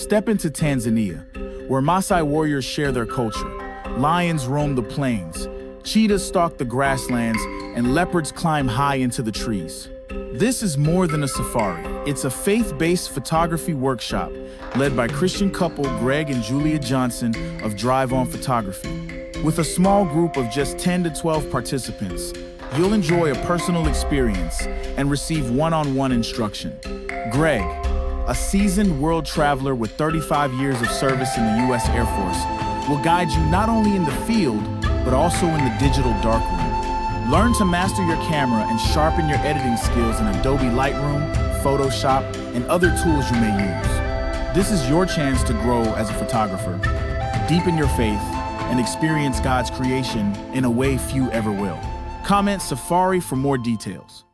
Step into Tanzania, where Maasai warriors share their culture. Lions roam the plains, cheetahs stalk the grasslands, and leopards climb high into the trees. This is more than a safari. It's a faith-based photography workshop led by Christian couple Greg and Julia Johnson of Drive On Photography. With a small group of just 10 to 12 participants, you'll enjoy a personal experience and receive one-on-one instruction. Greg, a seasoned world traveler with 35 years of service in the U.S. Air Force, will guide you not only in the field, but also in the digital darkroom. Learn to master your camera and sharpen your editing skills in Adobe Lightroom, Photoshop, and other tools you may use. This is your chance to grow as a photographer, deepen your faith, and experience God's creation in a way few ever will. Comment Safari for more details.